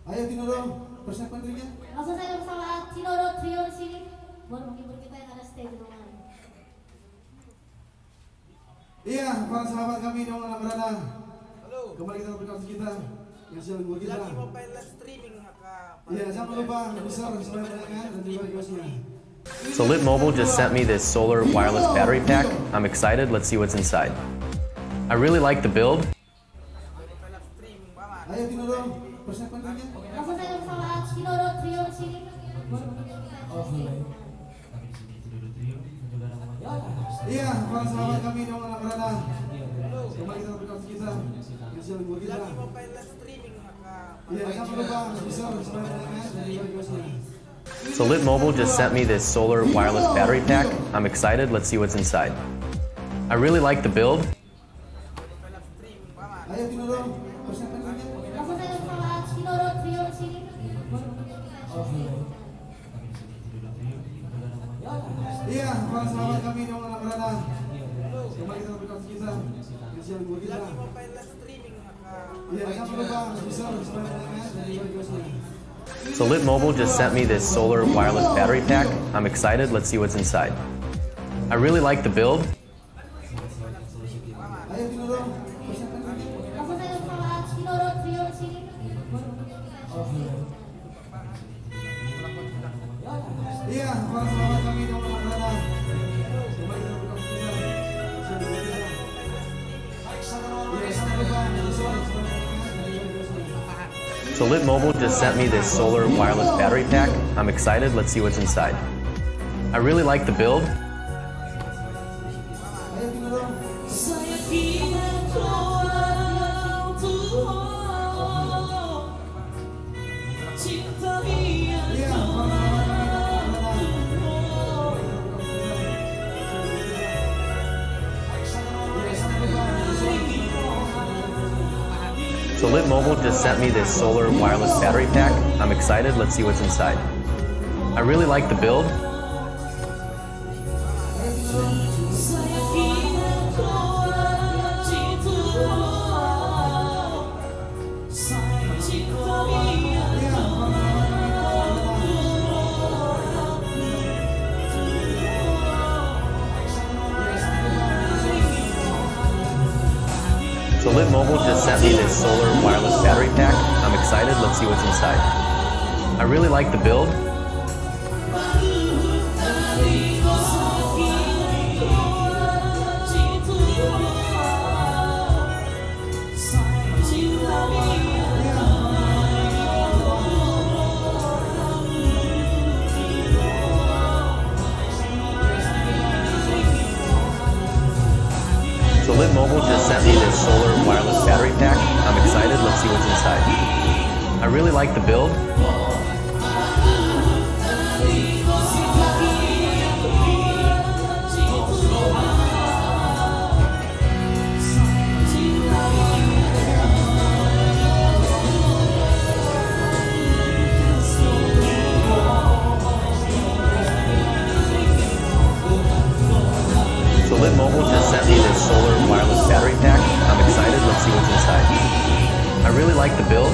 Ayo Tinoro, persiapkan dirinya. Langsung saja bersama Tinoro Trio di sini buat menghibur kita yang ada stay di rumah. Iya, para sahabat kami yang berada. Halo. Kembali kita berkasih kita yang sedang menghibur kita. Lagi mobile live streaming maka. Iya, jangan lupa besar supaya mendengar dan juga kiosnya. So Lit Mobile just sent me this solar wireless battery pack. I'm excited, let's see what's inside. I really like the build. Mobile live streaming banget. Ayo Tinoro, persiapkan dirinya. Langsung saja bersama Tinoro Trio di sini buat menghibur kita yang ada stay di rumah. Iya, para sahabat kami yang berada. Kembali kita berkasih kita yang sedang menghibur kita. Lagi mobile live streaming maka. Iya, jangan lupa besar supaya mendengar dan juga kiosnya. So Lit Mobile just sent me this solar wireless battery pack. I'm excited, let's see what's inside. I really like the build. Mobile live streaming banget. Ayo Tinoro, persiapkan dirinya. Langsung saja bersama Tinoro Trio di sini buat menghibur kita yang ada stay di rumah. Iya, para sahabat kami yang berada. Kembali kita berkasih kita yang sedang menghibur kita. Lagi mobile live streaming maka. Iya, jangan lupa besar supaya mendengar dan juga kiosnya. So Lit Mobile just sent me this solar wireless battery pack. I'm excited, let's see what's inside. I really like the build. Ayo Tinoro, persiapkan dirinya. Langsung saja bersama Tinoro Trio di sini buat menghibur kita yang ada stay di rumah. Iya, para sahabat kami yang berada. Kembali kita berkasih kita yang sedang menghibur kita. Iya, jangan lupa besar supaya mendengar dan juga kiosnya. So Lit Mobile just sent me this solar wireless battery pack. I'm excited, let's see what's inside. I really like the build. Ayo Tinoro, Saya kira kau Tuhan, cinta yang iya, para sahabat kami yang berada. So Lit Mobile just sent me this solar wireless battery pack. I'm excited, let's see what's inside. I really like the build. saya kira kau Tuhan, saya cinta yang So Lit Mobile just sent me this solar wireless battery pack. I'm excited, let's see what's inside. I really like the build. So Lit Mobile just sent me this solar wireless battery pack. I'm excited, let's see what's inside. I really like the build. So Lit Mobile just sent me this solar wireless battery pack. I'm excited, let's see what's inside. I really like the build.